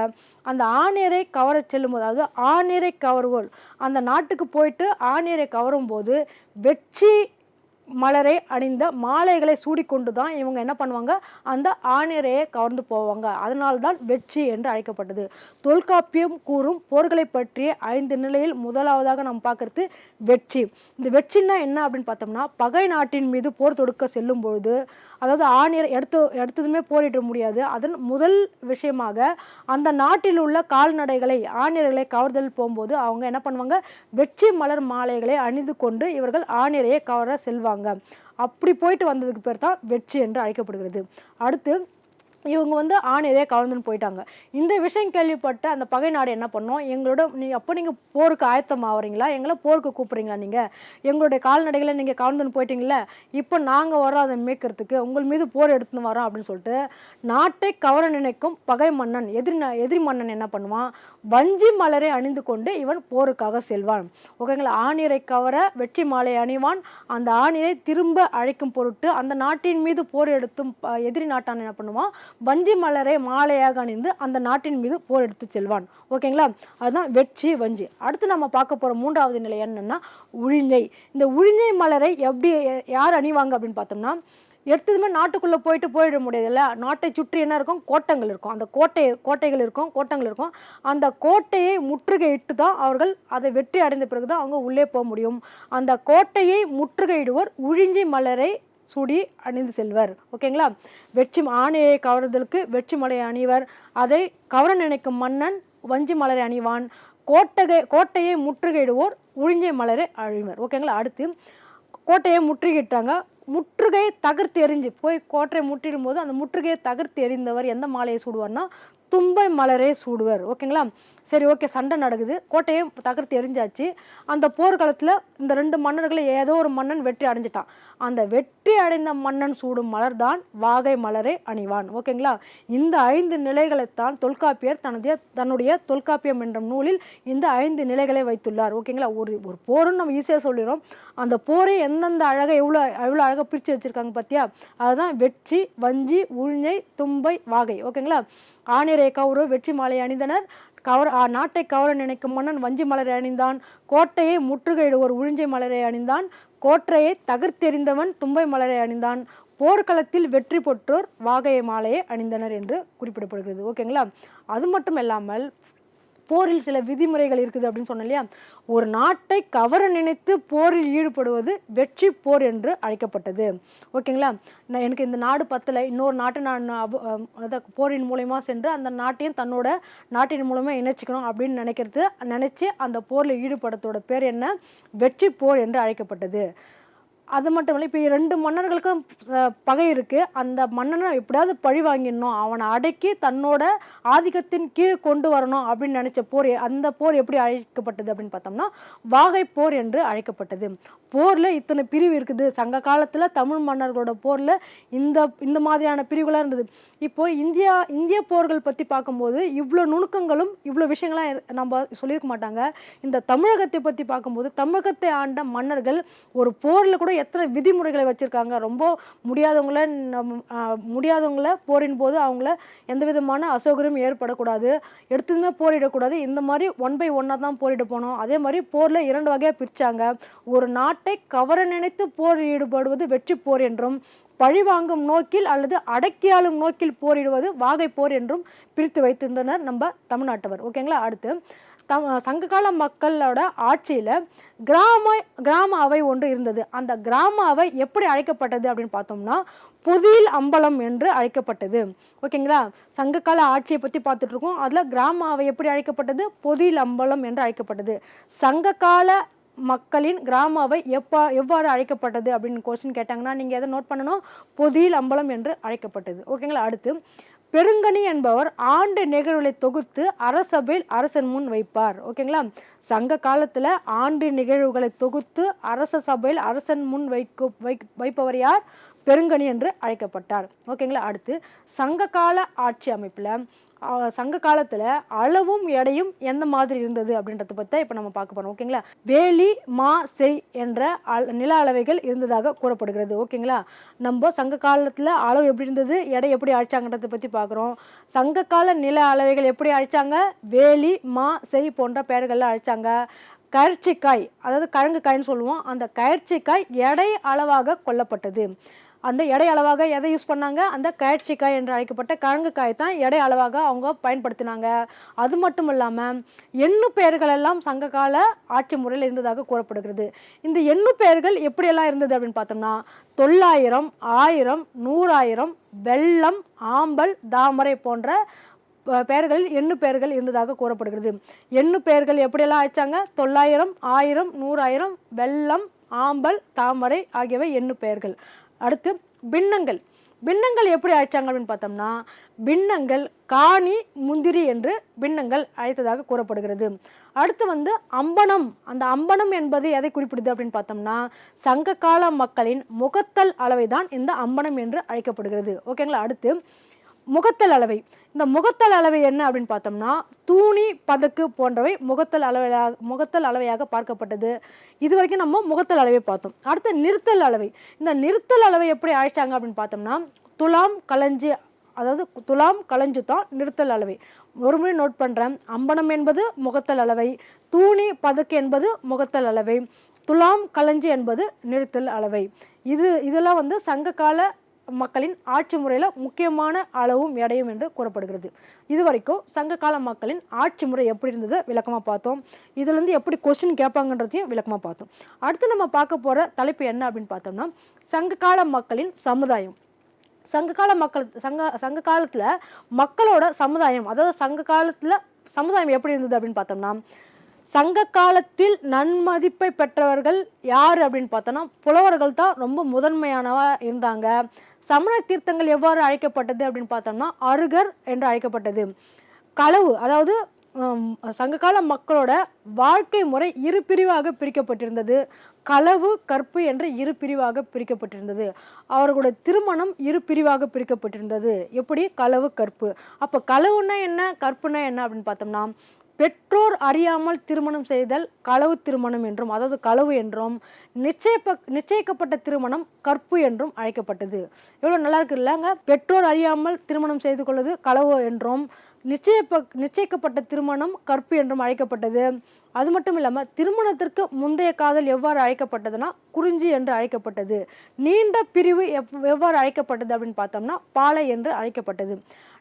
அந்த ஆணிரை கவர செல்லும் போது, அதாவது ஆணிரை கவர்வோர் அந்த நாட்டுக்கு போயிட்டு ஆணிரை கவரும் போது வெற்றி மலரை அணிந்த மாலைகளை சூடிக்கொண்டு தான் இவங்க என்ன பண்ணுவாங்க, அந்த ஆணிரையை கவர்ந்து போவாங்க. அதனால்தான் வெற்றி என்று அழைக்கப்பட்டது. தொல்காப்பியம் கூறும் போர்களை பற்றிய 5 நிலையில் முதலாவதாக நாம் பார்க்கறது வெற்றி. இந்த வெற்றின்னா என்ன அப்படின்னு பார்த்தோம்னா, பகை நாட்டின் மீது போர் தொடுக்க செல்லும் பொழுது, அதாவது ஆணிரை எடுத்ததுமே போரிட முடியாது. அதன் முதல் விஷயமாக அந்த நாட்டில் உள்ள கால்நடைகளை ஆணிரைகளை கவர்தல் போகும்போது அவங்க என்ன பண்ணுவாங்க, வெற்றி மலர் மாலைகளை அணிந்து கொண்டு இவர்கள் ஆணிரையை கவர செல்வாங்க. அப்படி போயிட்டு வந்ததுக்கு பேர் தான் வெற்றி என்று அழைக்கப்படுகிறது. அடுத்து இவங்க வந்து ஆணிரையை கவர்ந்துன்னு போயிட்டாங்க. இந்த விஷயம் கேள்விப்பட்ட அந்த பகை நாடு என்ன பண்ணோம், நீங்கள் போருக்கு ஆயத்தம் ஆகிறீங்களா, எங்களை போருக்கு கூப்பிட்றீங்களா, நீங்கள் எங்களுடைய கால்நடைகளை நீங்கள் கவர்ந்துன்னு போயிட்டீங்களே, இப்போ நாங்கள் வரோம் அதை மேய்க்கிறதுக்கு, உங்கள் மீது போர் எடுத்துன்னு வரோம் அப்படின்னு சொல்லிட்டு நாட்டை கவர நினைக்கும் பகை மன்னன், எதிரி மன்னன் என்ன பண்ணுவான், வஞ்சி மலரை அணிந்து கொண்டு இவன் போருக்காக செல்வான். ஓகேங்களா? ஆணிரை கவர வெற்றி மாலை அணிவான். அந்த ஆணிரை திரும்ப அழைக்கும் பொருட்டு அந்த நாட்டின் மீது போர் எடுத்தும் எதிரி நாட்டான் என்ன பண்ணுவான், வஞ்சி மலரை மாலையாக அணிந்து அந்த நாட்டின் மீது போர் எடுத்து செல்வான். ஓகேங்களா? அதுதான் வெற்றி, வஞ்சி. அடுத்து நம்ம பார்க்க போகிற 3வது நிலை என்னன்னா உழிஞை. இந்த உழிஞை மலரை யார் அணிவாங்க அப்படின்னு பார்த்தோம்னா, எடுத்ததுமே நாட்டுக்குள்ளே போயிட முடியாதுல்ல. நாட்டை சுற்றி என்ன இருக்கும், கோட்டங்கள் இருக்கும். அந்த கோட்டைகள் இருக்கும். அந்த கோட்டையை முற்றுகையிட்டு தான் அவர்கள் அதை வெற்றி அடைந்த பிறகு தான் அவங்க உள்ளே போக முடியும். அந்த கோட்டையை முற்றுகையிடுவோர் உழிஞ்சி மலரை சூடி அணிந்து செல்வர். ஓகேங்களா? ஆணையை கவர்தலுக்கு வெற்றி மலை அணிவர். அதை கவர நினைக்கும் மன்னன் வஞ்சி மலரை அணிவான். கோட்டையை முற்றுகையிடுவோர் உழிஞ்சை மலரை அழிவர். ஓகேங்களா? அடுத்து கோட்டையை முற்றுகையிட்டாங்க. முற்றுகையை தகர்த்து எறிஞ்சு போய் கோட்டையை முற்றிடும் போது அந்த முற்றுகையை தகர்த்து எறிந்தவர் எந்த மாலையை சூடுவார்னா தும்பை மலரே சூடுவர். ஓகேங்களா? சரி, ஓகே, சண்டை நடக்குது, கோட்டையை தகர்த்து எரிஞ்சாச்சு. அந்த போர்க்காலத்தில் இந்த 2 மன்னர்களை ஏதோ ஒரு மன்னன் வெற்றி அடைஞ்சிட்டான். அந்த வெற்றி அடைந்த மன்னன் சூடும் மலர் தான் வாகை மலரை அணிவான். ஓகேங்களா? இந்த 5 நிலைகளைத்தான் தொல்காப்பியர் தன்னுடைய தொல்காப்பியம் என்ற நூலில் இந்த 5 நிலைகளை வைத்துள்ளார். ஓகேங்களா? ஒரு போருன்னு நம்ம ஈஸியாக சொல்லிடுறோம். அந்த போரை எந்தெந்த அழகாக எவ்வளோ அழகாக பிரித்து வச்சுருக்காங்க பார்த்தியா? அதுதான் வெற்றி, வஞ்சி, உழிஞை, தும்பை, வாகை. ஓகேங்களா? ஆணிரை கவுரு வெற்றி மாலை அணிந்தனர். நாட்டை கவர நினைக்கும் மன்னன் வஞ்சி மலரை அணிந்தான். கோட்டையை முற்றுகையிடுவோர் உழிஞ்சை மலரை அணிந்தான். கோட்டையை தகர்த்தெறிந்தவன் தும்பை மலரை அணிந்தான். போர்க்களத்தில் வெற்றி பெற்றோர் வாகை மாலையை அணிந்தனர் என்று குறிப்பிடப்படுகிறது. ஓகேங்களா? அது மட்டும் இல்லாமல் போரில் சில விதிமுறைகள் இருக்குது அப்படின்னு சொன்னேன் இல்லையா. ஒரு நாட்டை கவர நினைத்து போரில் ஈடுபடுவது வெற்றி போர் என்று அழைக்கப்பட்டது. ஓகேங்களா. எனக்கு இந்த நாடு பத்தலை, இன்னொரு நாட்டை நான் போரின் மூலயமா சென்று அந்த நாட்டையும் தன்னோட நாட்டின் மூலமா இணைச்சிக்கணும் அப்படின்னு நினைச்சு அந்த போரில் ஈடுபடுறதோட பேர் என்ன? வெற்றி போர் என்று அழைக்கப்பட்டது. அது மட்டும் இல்லை, இப்போ 2 மன்னர்களுக்கும் பகை இருக்குது. அந்த மன்னனை எப்படியாவது பழி வாங்கிடணும், அவனை அடக்கி தன்னோட ஆதிக்கத்தின் கீழ் கொண்டு வரணும் அப்படின்னு நினச்ச போர். அந்த போர் எப்படி அழைக்கப்பட்டது அப்படின்னு பார்த்தோம்னா வாகை போர் என்று அழைக்கப்பட்டது. போரில் இத்தனை பிரிவு இருக்குது. சங்க காலத்தில் தமிழ் மன்னர்களோட போரில் இந்த மாதிரியான பிரிவுகளாக இருந்தது. இப்போது இந்திய போர்கள் பற்றி பார்க்கும்போது இவ்வளோ நுணுக்கங்களும் இவ்வளோ விஷயங்களாம் நம்ம சொல்லியிருக்க மாட்டாங்க. இந்த தமிழகத்தை பற்றி பார்க்கும்போது தமிழகத்தை ஆண்ட மன்னர்கள் ஒரு போரில் கூட எத்தனை விதிமுறைகளை வச்சுருக்காங்க. ரொம்ப முடியாதவங்கள போரின் போது அவங்கள எந்த விதமான அசௌகரியம் ஏற்படக்கூடாது, எடுத்ததுமே போரிடக்கூடாது. இந்த மாதிரி 1 by 1 தான் போரிட போனோம். அதே மாதிரி போரில் 2 வகையாக பிரித்தாங்க. ஒரு நாட்டை கவர நினைத்து போர் ஈடுபடுவது வெற்றி போர் என்றும், பழிவாங்கும் நோக்கில் அல்லது அடக்கியாளும் நோக்கில் போரிடுவது வாகை போர் என்றும் பிரித்து வைத்திருந்தனர் நம்ம தமிழ்நாட்டவர். ஓகேங்களா. அடுத்து சங்ககால மக்களோட ஆட்சியில் கிராம அவை ஒன்று இருந்தது. அந்த கிராம அவை எப்படி அழைக்கப்பட்டது அப்படின்னு பார்த்தோம்னா பொதியில் அம்பலம் என்று அழைக்கப்பட்டது. ஓகேங்களா. சங்ககால ஆட்சியை பற்றி பார்த்துட்டு இருக்கோம். அதில் கிராம அவை எப்படி அழைக்கப்பட்டது? பொதியில் அம்பலம் என்று அழைக்கப்பட்டது. சங்ககால மக்களின் கிராம அவை எவ்வாறு அழைக்கப்பட்டது அப்படின்னு கொஸ்டின் கேட்டாங்கன்னா நீங்கள் எதை நோட் பண்ணணும்? பொதியில் அம்பலம் என்று அழைக்கப்பட்டது. ஓகேங்களா. அடுத்து பெருங்கனி என்பவர் ஆண்டு நிகழ்வுகளை தொகுத்து அரசபையில் அரசன் முன் வைப்பார். ஓகேங்களா. சங்க காலத்தில் ஆண்டு நிகழ்வுகளை தொகுத்து அரச சபையில் அரசன் முன் வைப்பவர் யார்? பெருங்கனி என்று அழைக்கப்பட்டார். ஓகேங்களா. அடுத்து சங்ககால ஆட்சி அமைப்பில் சங்க காலத்தில் அளவும் எடையும் எந்த மாதிரி இருந்தது அப்படின்றத பற்றி இப்போ நம்ம பார்க்க போகிறோம். ஓகேங்களா. வேலி மா செய் என்ற நில அளவைகள் இருந்ததாக கூறப்படுகிறது. ஓகேங்களா. நம்ம சங்க காலத்தில் அளவு எப்படி இருந்தது, எடை எப்படி அழைச்சாங்கன்றதை பற்றி பார்க்குறோம். சங்ககால நில அளவைகள் எப்படி அழைச்சாங்க? வேலி மா செய் போன்ற பெயர்களில் அழைச்சாங்க. கயற்சிக்காய், அதாவது கழங்கு காய்ன்னு சொல்லுவோம், அந்த கயற்சிக்காய் எடை அளவாக கொல்லப்பட்டது. அந்த எடை அளவாக எதை யூஸ் பண்ணாங்க? அந்த கயற்சிக்காய் என்று அழைக்கப்பட்ட கழங்கு காய் தான் எடை அளவாக அவங்க பயன்படுத்தினாங்க. அது மட்டும் இல்லாமல் எண்ணு பெயர்கள் எல்லாம் சங்ககால ஆட்சி முறையில் இருந்ததாக கூறப்படுகிறது. இந்த எண்ணு பெயர்கள் எப்படியெல்லாம் இருந்தது அப்படின்னு பார்த்தோம்னா 900, 1000, 100,000, வெள்ளம், ஆம்பல், தாமரை போன்ற பெயர்கள் எண்ணு பெயர்கள் இருந்ததாக கூறப்படுகிறது. எண்ணு பெயர்கள் எப்படியெல்லாம் அழைச்சாங்க? 900, 1000, 100,000, வெள்ளம், ஆம்பல், தாமரை ஆகியவை எண்ணு பெயர்கள். அடுத்து பின்னங்கள் எப்படி அழைச்சாங்க அப்படின்னு பார்த்தோம்னா பின்னங்கள் காணி, முந்திரி என்று பின்னங்கள் அழைத்ததாக கூறப்படுகிறது. அடுத்து அம்பனம். அந்த அம்பனம் என்பது எதை குறிப்பிடுது அப்படின்னு பார்த்தோம்னா சங்ககால மக்களின் முகத்தல் அளவை தான் இந்த அம்பனம் என்று அழைக்கப்படுகிறது. ஓகேங்களா. அடுத்து முகத்தல் அளவை. இந்த முகத்தல் அளவை என்ன அப்படின்னு பார்த்தோம்னா தூணி, பதக்கு போன்றவை முகத்தல் அளவையாக பார்க்கப்பட்டது. இது வரைக்கும் நம்ம முகத்தல் அளவை பார்த்தோம். அடுத்து நிறுத்தல் அளவை. இந்த நிறுத்தல் அளவை எப்படி அழைச்சாங்க அப்படின்னு பார்த்தோம்னா துலாம், களஞ்சி, அதாவது துலாம், களஞ்சு தான் நிறுத்தல் அளவை. ஒரு முறை நோட் பண்ணுறேன். அம்பனம் என்பது முகத்தல் அளவை, தூணி, பதக்கு என்பது முகத்தல் அளவை, துலாம், களஞ்சி என்பது நிறுத்தல் அளவை. இதெல்லாம் சங்ககால மக்களின் ஆட்சி முறையில் முக்கியமான அளவும் எடையும் என்று கூறப்படுகிறது. இது வரைக்கும் சங்ககால மக்களின் ஆட்சி முறை எப்படி இருந்தது விளக்கமாக பார்த்தோம். இதுலேருந்து எப்படி கொஸ்டின் கேட்பாங்கன்றதையும் விளக்கமாக பார்த்தோம். அடுத்து நம்ம பார்க்க போகிற தலைப்பு என்ன அப்படின்னு பார்த்தோம்னா சங்ககால மக்களின் சமுதாயம். சங்க காலத்தில் மக்களோட சமுதாயம், அதாவது சங்க காலத்தில் சமுதாயம் எப்படி இருந்தது அப்படின்னு பார்த்தோம்னா சங்க காலத்தில் நன்மதிப்பை பெற்றவர்கள் யார் அப்படின்னு பார்த்தோன்னா புலவர்கள் தான் ரொம்ப முதன்மையானவா இருந்தாங்க. சமண தீர்த்தங்கள் எவ்வாறு அழைக்கப்பட்டது அப்படின்னு பார்த்தோம்னா அருகர் என்று அழைக்கப்பட்டது. களவு, அதாவது சங்ககால மக்களோட வாழ்க்கை முறை 2 பிரிவாக பிரிக்கப்பட்டிருந்தது. களவு, கற்பு என்று 2 பிரிவாக பிரிக்கப்பட்டிருந்தது. அவர்களோட திருமணம் 2 பிரிவாக பிரிக்கப்பட்டிருந்தது. எப்படி? களவு, கற்பு. அப்போ களவுன்னா என்ன, கற்புனா என்ன அப்படின்னு பார்த்தோம்னா பெற்றோர் அறியாமல் திருமணம் செய்தல் களவு திருமணம் என்றும், அதாவது களவு என்றும், நிச்சயிக்கப்பட்ட திருமணம் கற்பு என்றும் அழைக்கப்பட்டது. எவ்வளோ நல்லா இருக்கு இல்லைங்க. பெற்றோர் அறியாமல் திருமணம் செய்து கொள்வது களவு என்றும், நிச்சயிக்கப்பட்ட திருமணம் கற்பு என்றும் அழைக்கப்பட்டது. அது மட்டும் இல்லாமல் திருமணத்திற்கு முந்தைய காதல் எவ்வாறு அழைக்கப்பட்டதுன்னா குறிஞ்சி என்று அழைக்கப்பட்டது. நீண்ட பிரிவு எவ்வாறு அழைக்கப்பட்டது அப்படின்னு பார்த்தோம்னா பாலை என்று அழைக்கப்பட்டது.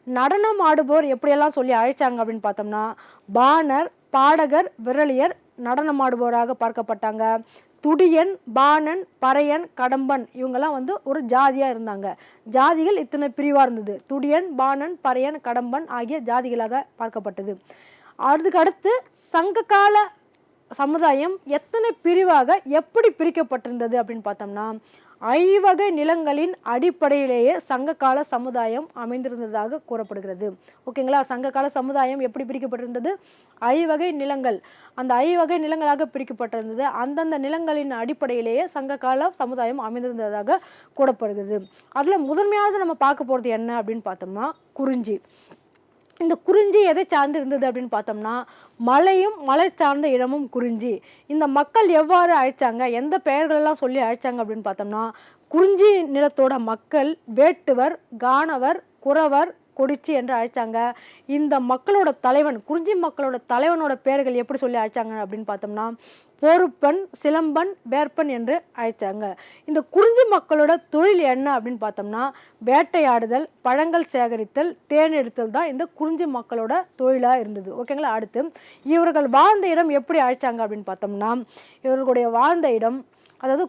நடனம் ஆடுபவர் எப்படியெல்லாம் சொல்லி அழைச்சாங்க அப்படின்னு பார்த்தோம்னா பாணர், பாடகர், விரலியர் நடனம் ஆடுபவராக பார்க்கப்பட்டாங்க. துடியன், பாணன், பறையன், கடம்பன் இவங்கெல்லாம் வந்து ஒரு ஜாதியாக இருந்தாங்க. ஜாதிகள் இத்தனை பிரிவாக இருந்தது. துடியன், பாணன், பறையன், கடம்பன் ஆகிய ஜாதிகளாக பார்க்கப்பட்டது. அதுக்கு அடுத்து சங்ககால சமுதாயம் எத்தனை பிரிவாக எப்படி பிரிக்கப்பட்டிருந்தது அப்படின்னு பார்த்தோம்னா ஐவகை நிலங்களின் அடிப்படையிலேயே சங்ககால சமுதாயம் அமைந்திருந்ததாக கூறப்படுகிறது. ஓகேங்களா? சங்ககால சமுதாயம் எப்படி பிரிக்கப்பட்டிருந்தது? ஐவகை நிலங்கள், அந்த ஐவகை நிலங்களாக பிரிக்கப்பட்டிருந்தது. அந்தந்த நிலங்களின் அடிப்படையிலேயே சங்ககால சமுதாயம் அமைந்திருந்ததாக கூறப்படுகிறது. அதில் முதன்மையானது நம்ம பார்க்க போகிறது என்ன அப்படின்னு பார்த்தோம்னா குறிஞ்சி. இந்த குறிஞ்சி எதை சார்ந்து இருந்தது அப்படின்னு பார்த்தோம்னா மலையும் மலை சார்ந்த இடமும் குறிஞ்சி. இந்த மக்கள் எவ்வாறு அழைச்சாங்க, எந்த பெயர்களெல்லாம் சொல்லி அழைச்சாங்க அப்படின்னு பார்த்தோம்னா குறிஞ்சி நிலத்தோட மக்கள் வேட்டுவர், கானவர், குறவர், கொடிச்சி என்று அழைச்சாங்க. இந்த மக்களோட தலைவன், குறிஞ்சி மக்களோட தலைவனோட பெயர்கள் எப்படி சொல்லி அழைச்சாங்க அப்படின்னு பார்த்தோம்னா பொறுப்பன், சிலம்பன், வேற்பன் என்று அழைச்சாங்க. இந்த குறிஞ்சி மக்களோட தொழில் என்ன அப்படின்னு பார்த்தோம்னா வேட்டையாடுதல், பழங்கள் சேகரித்தல், தேன் எடுத்தல் தான் இந்த குறிஞ்சி மக்களோட தொழிலாக இருந்தது. ஓகேங்களா? அடுத்து இவர்கள் வாழ்ந்த இடம் எப்படி அழைச்சாங்க அப்படின்னு பார்த்தோம்னா இவர்களுடைய வாழ்ந்த இடம், அதாவது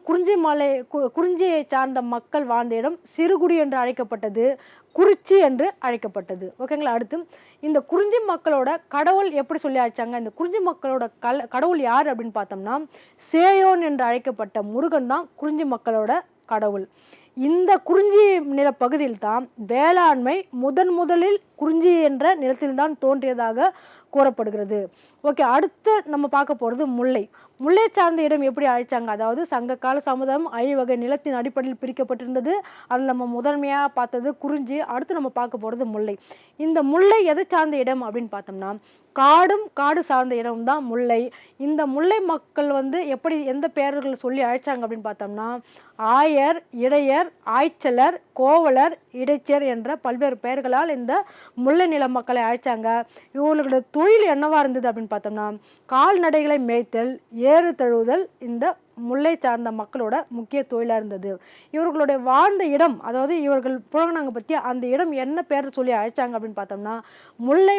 குறிஞ்சியை சார்ந்த மக்கள் வாழ்ந்த இடம் சிறுகுடி என்று அழைக்கப்பட்டது, குறிச்சி என்று அழைக்கப்பட்டது. ஓகேங்களா? அடுத்து இந்த குறிஞ்சி மக்களோட கடவுள் எப்படி சொல்லி அழைச்சாங்க? இந்த குறிஞ்சி மக்களோட கடவுள் யார் அப்படின்னு பார்த்தோம்னா சேயோன் என்று அழைக்கப்பட்ட முருகன் தான் குறிஞ்சி மக்களோட கடவுள். இந்த குறிஞ்சி நில பகுதியில் தான் வேளாண்மை முதலில் குறிஞ்சி என்ற நிலத்தில்தான் தோன்றியதாக கூறப்படுகிறது. ஓகே, அடுத்து நம்ம பார்க்க போகிறது முல்லை. முல்லை சார்ந்த இடம் எப்படி அழைச்சாங்க? அதாவது சங்ககால சமுதாயம் ஐவகை நிலத்தின் அடிப்படையில் பிரிக்கப்பட்டிருந்தது. அதில் நம்ம முதன்மையாக பார்த்தது குறிஞ்சி. அடுத்து நம்ம பார்க்க போகிறது முல்லை. இந்த முல்லை எதை சார்ந்த இடம் அப்படின்னு பார்த்தோம்னா காடு சார்ந்த இடம் தான் முல்லை. இந்த முல்லை மக்கள் வந்து எப்படி எந்த பெயர்கள் சொல்லி அழைச்சாங்க அப்படின்னு பார்த்தோம்னா ஆயர், இடையர், ஆய்ச்சலர், கோவலர், இடைச்சர் என்ற பல்வேறு பெயர்களால் இந்த முல்லை நில மக்களை அழைச்சாங்க. இவங்களோட தொழில் என்னவா இருந்தது அப்படின்னு பார்த்தோம்னா கால்நடைகளை மேய்த்தல், ஏறு தழுவுதல் இந்த முல்லை சார்ந்த மக்களோட முக்கிய தொழிலாக இருந்தது. இவர்களுடைய வாழ்ந்த இடம், அதாவது இவர்கள் புழங்கினாங்க பற்றி அந்த இடம் என்ன பேர் சொல்லி அழைச்சாங்க அப்படின்னு பார்த்தோம்னா முல்லை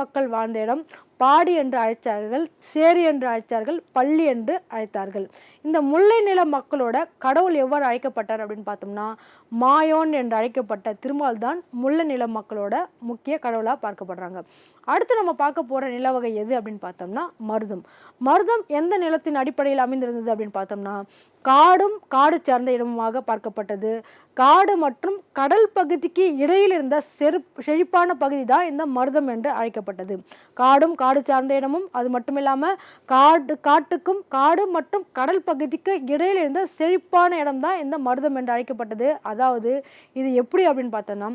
மக்கள் வாழ்ந்த இடம் பாடி என்று அழைத்தார்கள், சேரி என்று அழைத்தார்கள், பள்ளி என்று அழைத்தார்கள். இந்த முல்லை நில மக்களோட கடவுள் எவ்வாறு அழைக்கப்பட்டார் அப்படின்னு பார்த்தோம்னா மாயோன் என்று அழைக்கப்பட்ட திருமால் தான் முல்லை நில மக்களோட முக்கிய கடவுளாக பார்க்கப்படுறாங்க. அடுத்து நம்ம பார்க்க போகிற நிலவகை எது அப்படின்னு பார்த்தோம்னா மருதம். மருதம் எந்த நிலத்தின் அடிப்படையில் அமைந்திருந்தது அப்படின்னு பார்த்தோம்னா காடு சார்ந்த இடமாக பார்க்கப்பட்டது. காடு மற்றும் கடல் பகுதிக்கு இடையில் இருந்த செழிப்பான பகுதி தான் இந்த மருதம் என்று அழைக்கப்பட்டது. காடு சார்ந்த இடமும், அது மட்டும் இல்லாமல் காட்டுக்கும் காடு மற்றும் கடல் பகுதிக்கு இடையில் இருந்த செழிப்பான இடம் தான் இந்த மருதம் என்று அழைக்கப்பட்டது. அதாவது இது எப்படி அப்படின்னு பார்த்தோம்னா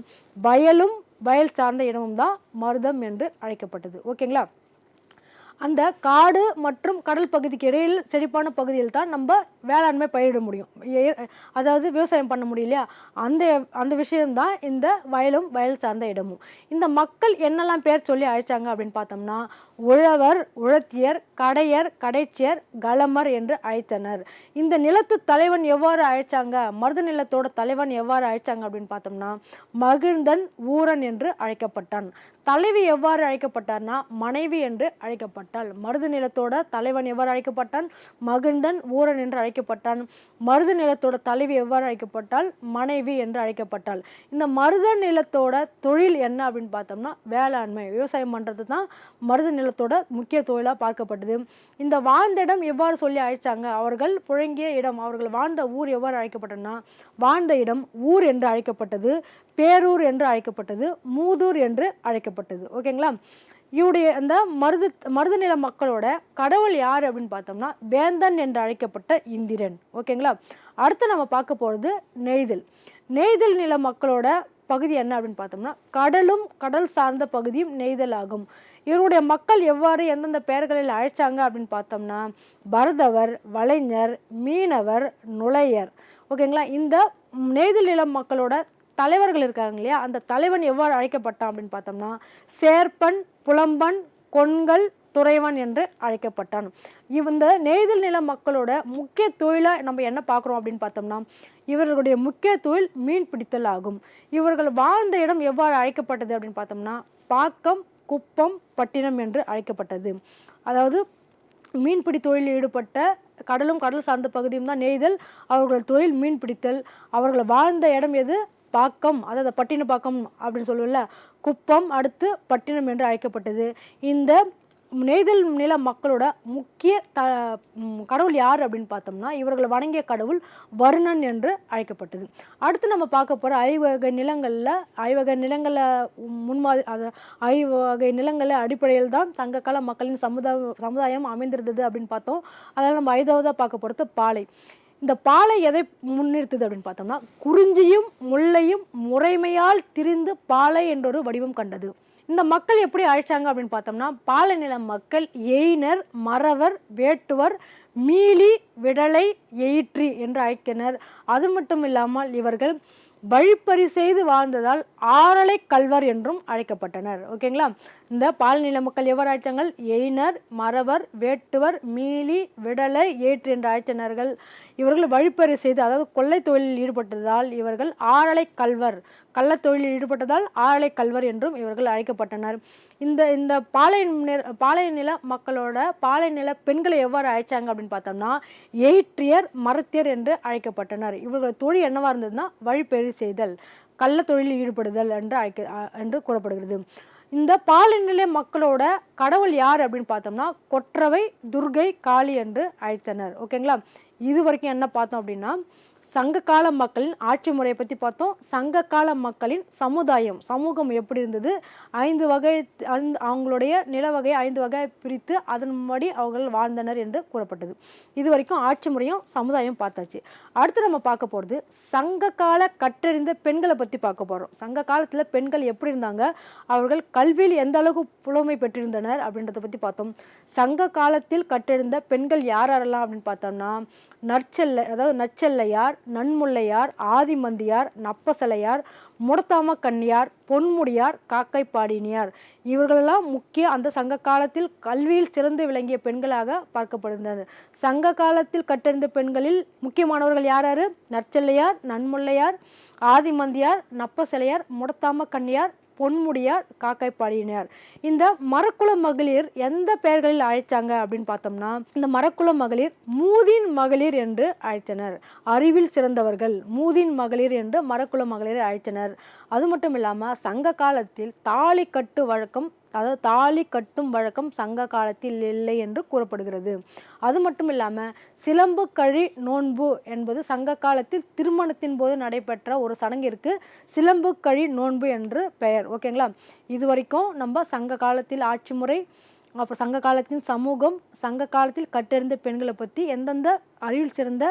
வயல் சார்ந்த இடமும் தான் மருதம் என்று அழைக்கப்பட்டது. ஓகேங்களா? அந்த காடு மற்றும் கடல் பகுதிக்கு இடையில் செழிப்பான பகுதியில் தான் நம்ம வேளாண்மை பயிரிட முடியும், அதாவது விவசாயம் பண்ண முடியலையா, அந்த விஷயம்தான் இந்த வயல் சார்ந்த இடமும். இந்த மக்கள் என்னெல்லாம் பேர் சொல்லி அழைச்சாங்க அப்படின்னு பார்த்தோம்னா உழவர், உழத்தியர், கடையர், கடைச்சியர், கலமர் என்று அழைத்தனர். இந்த நிலத்து தலைவன் எவ்வாறு அழைச்சாங்க, மருத நிலத்தோட தலைவன் எவ்வாறு அழைச்சாங்க அப்படின்னு பார்த்தோம்னா மகிழ்ந்தன், ஊரன் என்று அழைக்கப்பட்டான். தலைவி எவ்வாறு அழைக்கப்பட்டார்னா மனைவி என்று அழைக்கப்பட்டாள். மருத நிலத்தோட தலைவன் எவ்வாறு அழைக்கப்பட்டான்? மகிழ்ந்தன், ஊரன் என்று அழைக்கப்பட்டான். மருத நிலத்தோட தலைவி எவ்வாறு அழைக்கப்பட்டால்? மனைவி என்று அழைக்கப்பட்டாள். இந்த மருத நிலத்தோட தொழில் என்ன அப்படின்னு பார்த்தோம்னா வேளாண்மை, விவசாயம் பண்ணுறது தான் மருத நிலத்தோட முக்கிய தொழிலாக பார்க்கப்பட்டது. இந்த வாழ்ந்த இடம் எவ்வாறு சொல்லி அழைச்சாங்க? அவர்கள் புழங்கிய இடம், அவர்கள் வாழ்ந்த ஊர் எவ்வாறு அழைக்கப்பட்டதுன்னா வாழ்ந்த இடம் ஊர் என்று அழைக்கப்பட்டது, பேரூர் என்று அழைக்கப்பட்டது, மூதூர் என்று அழைக்கப்பட்டது. ஓகேங்களா? இவருடைய அந்த மருத நில மக்களோட கடவுள் யார் அப்படின்னு பார்த்தோம்னா வேந்தன் என்று அழைக்கப்பட்ட இந்திரன். ஓகேங்களா? அடுத்து நம்ம பார்க்க போகிறது நெய்தல் நில மக்களோட பகுதி என்ன அப்படின்னு பார்த்தோம்னா கடல் சார்ந்த பகுதியும் நெய்தல் ஆகும். இவருடைய மக்கள் எவ்வாறு எந்தெந்த பெயர்களில் அழைச்சாங்க அப்படின்னு பார்த்தோம்னா பரதவர், வலைஞர், மீனவர், நுழையர். ஓகேங்களா? இந்த நெய்தல் நில மக்களோட தலைவர்கள் இருக்காங்க இல்லையா, அந்த தலைவன் எவ்வாறு அழைக்கப்பட்டான் அப்படின்னு பார்த்தோம்னா சேர்ப்பன், புலம்பன், கொண்கள், துறைவன் என்று அழைக்கப்பட்டான். இந்த நெய்தல் நில மக்களோட முக்கிய தொழிலாக நம்ம என்ன பார்க்குறோம் அப்படின்னு பார்த்தோம்னா, இவர்களுடைய முக்கிய தொழில் மீன் பிடித்தல் ஆகும். இவர்கள் வாழ்ந்த இடம் எவ்வாறு அழைக்கப்பட்டது அப்படின்னு பார்த்தோம்னா, பாக்கம், குப்பம், பட்டினம் என்று அழைக்கப்பட்டது. அதாவது மீன்பிடி தொழிலில் ஈடுபட்ட கடலும் கடல் சார்ந்த பகுதியும் தான் நெய்தல். அவர்கள் தொழில் மீன் பிடித்தல். அவர்கள் வாழ்ந்த இடம் எது? பாக்கம், அதாவது பட்டினப்பாக்கம் அப்படின்னு சொல்லுவோம்ல, குப்பம், அடுத்து பட்டினம் என்று அழைக்கப்பட்டது. இந்த நெய்தல் நில மக்களோட முக்கிய கடவுள் யார் அப்படின்னு பார்த்தோம்னா, இவர்கள் வணங்கிய கடவுள் வருணன் என்று அழைக்கப்பட்டது. அடுத்து நம்ம பார்க்க போகிற ஐவகை நிலங்களில் அது ஐவகை நிலங்களில் அடிப்படையில் தான் சங்ககால மக்களின் சமுதாயம் அமைந்திருந்தது அப்படின்னு பார்த்தோம். அதனால் நம்ம 5வதாக பார்க்க போகிறது பாலை. இந்த பாலை எதை முன்னிறுத்துது அப்படின்னு பார்த்தோம்னா, குறிஞ்சியும் முல்லையும் முறைமையால் திரிந்து பாலை என்றொரு வடிவம் கண்டது. இந்த மக்கள் எப்படி அழைச்சாங்க அப்படின்னு பார்த்தோம்னா, பாலைநில மக்கள் எயினர், மறவர், வேட்டுவர், மீளி, விடலை, எயிற்றி என்று அழைத்தனர். அது மட்டும் இல்லாமல் இவர்கள் வழிப்பறி செய்து வாழ்ந்ததால் ஆறலை கல்வர் என்றும் அழைக்கப்பட்டனர். ஓகேங்களா? இந்த பால்நில மக்கள் எவ்வாறு அழைச்சாங்க? எயினர், மறவர், வேட்டுவர், மீளி, விடலை, ஏற்று என்று அழைத்தனர்கள். இவர்கள் வழிப்பறி செய்து, அதாவது கொள்ளை தொழிலில் ஈடுபட்டதால் இவர்கள் ஆறலை கல்வர், கள்ளத் தொழிலில் ஈடுபட்டதால் ஆறலை கல்வர் என்றும் இவர்கள் அழைக்கப்பட்டனர். இந்த பாலைநில மக்களோட பாலைநில பெண்களை எவ்வாறு அழைச்சாங்க அப்படின்னு பார்த்தோம்னா, எயிற்றியர், மரத்தியர் என்று அழைக்கப்பட்டனர். இவர்கள் தொழில் என்னவா இருந்ததுன்னா, வழிப்பறி செய்தல், கள்ள தொழிலில் ஈடுபடுதல் என்று கூறப்படுகிறது. இந்த பாலைநில மக்களோட கடவுள் யார் அப்படின்னு பார்த்தோம்னா, கொற்றவை, துர்கை, காளி என்று அழைத்தனர். ஓகேங்களா? இது வரைக்கும் என்ன பார்த்தோம் அப்படின்னா, சங்ககால மக்களின் ஆட்சி முறையை பற்றி பார்த்தோம். சங்ககால மக்களின் சமூகம் எப்படி இருந்தது, 5 வகை, அவங்களுடைய நில வகை 5 வகை பிரித்து அதன்படி அவர்கள் வாழ்ந்தனர் என்று கூறப்பட்டது. இது வரைக்கும் ஆட்சி முறையும் சமுதாயம் பார்த்தாச்சு. அடுத்து நம்ம பார்க்க போகிறது சங்ககால கற்றறிந்த பெண்களை பற்றி பார்க்க போகிறோம். சங்க காலத்தில் பெண்கள் எப்படி இருந்தாங்க, அவர்கள் கல்வியில் எந்த அளவுக்கு புலமை பெற்றிருந்தனர் அப்படின்றத பற்றி பார்த்தோம். சங்க காலத்தில் கற்றறிந்த பெண்கள் யாரெல்லாம் அப்படின்னு பார்த்தோம்னா, நற்செல்லையார், நன்முல்லையார், ஆதிமந்தியார், நப்பசலையார், முடத்தாம கன்னியார், பொன்முடியார், காக்கைப்பாடினியார், இவர்களெல்லாம் முக்கிய அந்த சங்க காலத்தில் கல்வியில் சிறந்து விளங்கிய பெண்களாக பார்க்கப்படுகின்றனர். சங்க காலத்தில் கற்றறிந்த பெண்களில் முக்கியமானவர்கள் யார்? நற்செல்லையார், நன்முல்லையார், ஆதிமந்தியார், நப்பசலையார், முடத்தாம கன்னியார், பொன்முடியார், காக்கைப்பாடினியார். இந்த மரக்குல மகளிர் எந்த பெயர்களில் அழைச்சாங்க அப்படின்னு பார்த்தோம்னா, இந்த மரக்குல மகளிர் மூதின் மகளிர் என்று அழைத்தனர். அறிவில் சிறந்தவர்கள் மூதின் மகளிர் என்று மரக்குல மகளிர் அழைத்தனர். அது மட்டும் இல்லாமல் சங்க காலத்தில் தாலி கட்டும் வழக்கம் சங்க காலத்தில் இல்லை என்று கூறப்படுகிறது. அது மட்டும் இல்லாமல் சிலம்பு கழி நோன்பு என்பது சங்க காலத்தில் திருமணத்தின் போது நடைபெற்ற ஒரு சடங்கிற்கு சிலம்பு கழி நோன்பு என்று பெயர். ஓகேங்களா? இது வரைக்கும் நம்ம சங்க காலத்தில் ஆட்சி முறை, அப்புறம் சங்க காலத்தின் சமூகம், சங்க காலத்தில் கற்றறிந்த பெண்களை பற்றி, எந்தெந்த அறிவில் சிறந்த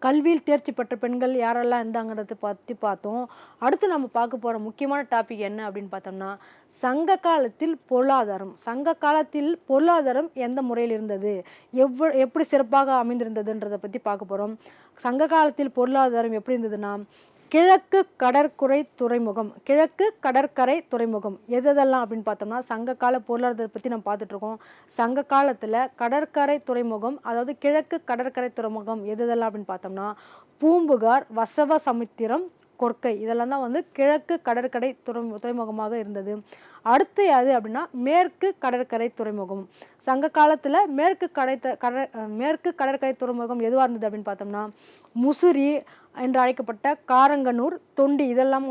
கல்வியில் தேர்ச்சி பெற்ற பெண்கள் யாரெல்லாம் இருந்தாங்கிறத பற்றி பார்த்தோம். அடுத்து நம்ம பார்க்க போகிற முக்கியமான டாபிக் என்ன அப்படின்னு பார்த்தோம்னா, சங்க காலத்தில் பொருளாதாரம். சங்க காலத்தில் பொருளாதாரம் எந்த முறையில் இருந்தது, எப்படி சிறப்பாக அமைந்திருந்ததுன்றதை பற்றி பார்க்க போகிறோம். சங்க காலத்தில் பொருளாதாரம் எப்படி இருந்ததுன்னா, கிழக்கு கடற்கரை துறைமுகம் எதெல்லாம் அப்படின்னு பார்த்தோம்னா, சங்க கால பொருளாதாரத்தை பற்றி நம்ம பார்த்துட்ருக்கோம். சங்க காலத்தில் கடற்கரை துறைமுகம், அதாவது கிழக்கு கடற்கரை துறைமுகம் எதெல்லாம் அப்படின்னு பார்த்தோம்னா, பூம்புகார், வசவ சமுத்திரம், கொர்க்கை, இதெல்லாம் தான் கிழக்கு கடற்கரை துறைமுகமாக இருந்தது. அடுத்து யாது அப்படின்னா மேற்கு கடற்கரை துறைமுகம். சங்க காலத்தில் மேற்கு கடற்கரை துறைமுகம் எதுவாக இருந்தது அப்படின்னு பார்த்தோம்னா, முசிறி என்று அழைக்கப்பட்ட காரங்கனூர், தொண்டி, இதெல்லாம்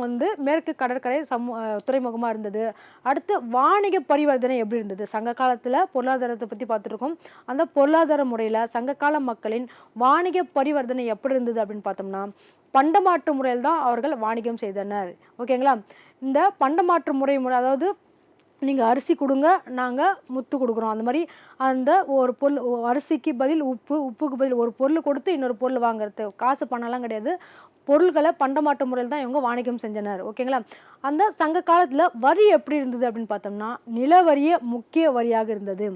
மேற்கு கடற்கரை துறைமுகமாக இருந்தது. அடுத்து வாணிக பரிவர்த்தனை எப்படி இருந்தது, சங்க காலத்தில் பொருளாதாரத்தை பற்றி பார்த்துருக்கோம். அந்த பொருளாதார முறையில் சங்ககால மக்களின் வாணிக பரிவர்த்தனை எப்படி இருந்தது அப்படின்னு பார்த்தோம்னா, பண்டமாற்று முறையில் தான் அவர்கள் வாணிகம் செய்தனர். ஓகேங்களா? இந்த பண்டமாற்று முறை, அதாவது நீங்கள் அரிசி கொடுங்க, நாங்கள் முத்து கொடுக்குறோம், அந்த மாதிரி அந்த ஒரு பொருள், அரிசிக்கு பதில் உப்பு, உப்புக்கு பதில் ஒரு பொருள் கொடுத்து இன்னொரு பொருள் வாங்குறது, காசு பணம்லாம் கிடையாது, பொருள்களை பண்டமாற்று முறையில் தான் இவங்க வாணிகம் செஞ்சனர். ஓகேங்களா? அந்த சங்க காலத்தில் வரி எப்படி இருந்தது அப்படின்னு பார்த்தோம்னா, நிலவரியே முக்கிய வரியாக இருந்தது.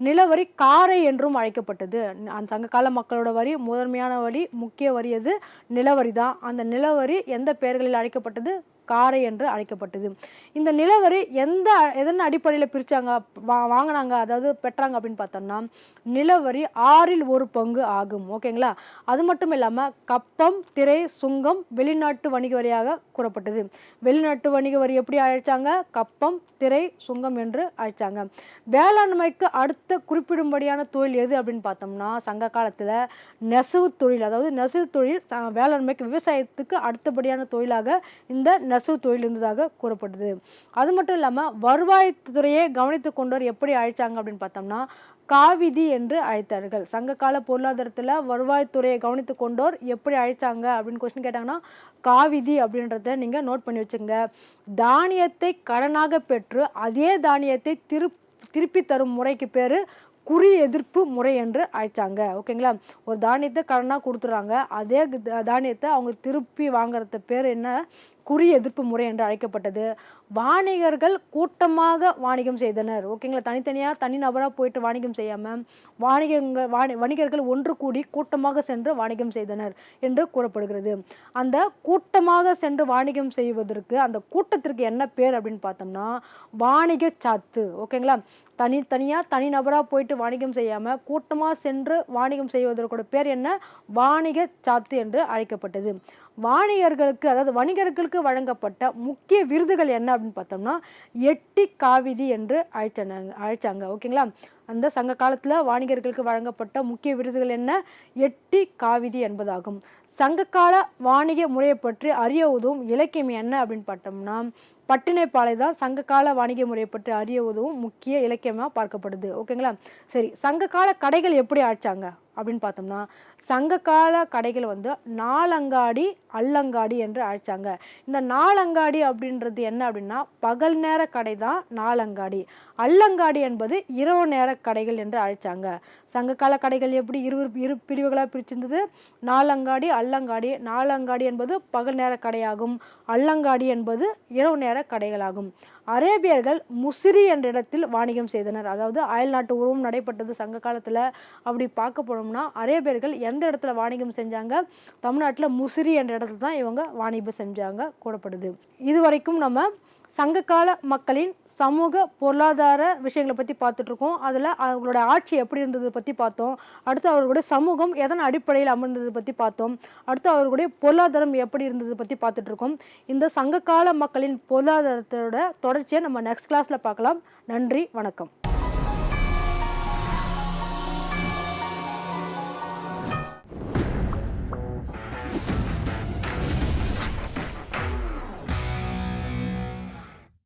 நிலவரி காரை என்றும் அழைக்கப்பட்டது. அந்த சங்ககால மக்களோட வரி முதன்மையான வரி, முக்கிய வரி எது? நிலவரி தான். அந்த நிலவரி எந்த பெயர்களில் அழைக்கப்பட்டது? காரை என்று அழைக்கப்பட்டது. இந்த நிலவரி எதன் அடிப்படையில் பிரிச்சாங்க வாங்கினாங்க, அதாவது பெற்றாங்க அப்படின்னு பார்த்தோம்னா, நிலவரி 6ல் 1 பங்கு ஆகும். ஓகேங்களா? அது மட்டும் இல்லாமல் கப்பம், திரை, சுங்கம் வெளிநாட்டு வணிக வரியாக கூறப்பட்டது. வெளிநாட்டு வணிக வரி எப்படி அழைச்சாங்க? கப்பம், திரை, சுங்கம் என்று அழைச்சாங்க. வேளாண்மைக்கு அடுத்த குறிப்பிடும்படியான தொழில் எது அப்படின்னு பார்த்தோம்னா, சங்க காலத்தில் நெசவு தொழில். அதாவது நெசவு தொழில் வேளாண்மைக்கு விவசாயத்துக்கு அடுத்தபடியான தொழிலாக இந்த நெசவு தொழில் இருந்ததாக கூறப்படுது. அது மட்டும் இல்லாமல் வருவாய்த்துறையை கவனித்து கொண்டோர் எப்படி அழைச்சாங்க அப்படின்னு பார்த்தோம்னா, காவிதி என்று அழைத்தார்கள். சங்ககால பொருளாதாரத்தில் வருவாய்த்துறையை கவனித்து கொண்டோர் எப்படி அழைச்சாங்க அப்படின்னு கொஸ்டின் கேட்டாங்கன்னா, காவிதி அப்படின்றத நீங்கள் நோட் பண்ணி வச்சுங்க. தானியத்தை கடனாக பெற்று அதே தானியத்தை திருப்பி தரும் முறைக்கு பேர் குறி எதிர்ப்பு முறை என்று அழைச்சாங்க. ஓகேங்களா? ஒரு தானியத்தை கடனாக கொடுத்துட்றாங்க, அதே தானியத்தை அவங்க திருப்பி வாங்குறது பேர் என்ன? குறி எதிர்ப்பு முறை என்று அழைக்கப்பட்டது. வாணிகர்கள் கூட்டமாக வாணிகம் செய்தனர். ஓகேங்களா? தனித்தனியாக தனிநபராக போயிட்டு வாணிகம் செய்யாமல் வணிகர்கள் ஒன்று கூடி கூட்டமாக சென்று வாணிகம் செய்தனர் என்று கூறப்படுகிறது. அந்த கூட்டமாக சென்று வாணிகம் செய்வதற்கு அந்த கூட்டத்திற்கு என்ன பேர் அப்படின்னு பார்த்தோம்னா, வாணிக சாத்து. ஓகேங்களா? தனிநபராக போயிட்டு வாணிகம் செய்யாமல் கூட்டமாக சென்று வாணிகம் செய்வதற்கோட பேர் என்ன? வாணிக சாத்து என்று அழைக்கப்பட்டது. வாணிகர்களுக்கு, அதாவது வணிகர்களுக்கு வழங்கப்பட்ட முக்கிய விருதுகள் என்ன அப்படின்னு பார்த்தோம்னா, எட்டி காவிதி என்று அழைச்சாங்க. ஓகேங்களா? அந்த சங்க காலத்தில் வாணிகர்களுக்கு வழங்கப்பட்ட முக்கிய விருதுகள் என்ன? எட்டி காவிதி என்பதாகும். சங்ககால வாணிக முறையை பற்றி அறிய உதவும் இலக்கியம் என்ன அப்படின்னு பார்த்தோம்னா, பட்டினைப்பாலை தான் சங்ககால வாணிக முறையை பற்றி அறிய உதவும் முக்கிய இலக்கியமாக பார்க்கப்படுது. ஓகேங்களா? சரி, சங்ககால கடைகள் எப்படி ஆச்சாங்க அப்படின்னு பார்த்தோம்னா, சங்ககால கடைகள் நாலங்காடி, அல்லங்காடி என்று அழைச்சாங்க. இந்த நாலங்காடி அப்படின்றது என்ன அப்படின்னா, பகல் நேர கடை தான் நாலங்காடி. அல்லங்காடி என்பது இரவு நேர கடைகள் என்று அழைச்சாங்க. சங்ககால கடைகள் எப்படி இரு பிரிவுகளாக பிரிச்சிருந்தது? நாலங்காடி, அல்லங்காடி. நாலங்காடி என்பது பகல் நேர கடையாகும், அல்லங்காடி என்பது இரவு நேர கடைகளாகும். அரேபியர்கள் முசிறி என்ற இடத்தில் வாணிகம் செய்தனர். அதாவது அயல் நாட்டு உறவும் நடைபெற்றது சங்க காலத்தில். அப்படி பார்க்க போனோம்னா அரேபியர்கள் எந்த இடத்துல வாணிகம் செஞ்சாங்க? தமிழ்நாட்டில் முசிறி என்ற இடத்துல தான் இவங்க வாணிபம் செஞ்சாங்க கூறப்படுது. இதுவரைக்கும் நம்ம சங்ககால மக்களின் சமூக பொருளாதார விஷயங்களை பற்றி பார்த்துட்ருக்கோம். அதில் அவங்களோட ஆட்சி எப்படி இருந்தது பற்றி பார்த்தோம். அடுத்து அவர்களுடைய சமூகம் எதன் அடிப்படையில் அமர்ந்தது பற்றி பார்த்தோம். அடுத்து அவர்களுடைய பொருளாதாரம் எப்படி இருந்தது பற்றி பார்த்துட்ருக்கோம். இந்த சங்ககால மக்களின் பொருளாதாரத்தோட தொடர்ச்சியை நம்ம நெக்ஸ்ட் கிளாஸில் பார்க்கலாம். நன்றி, வணக்கம்.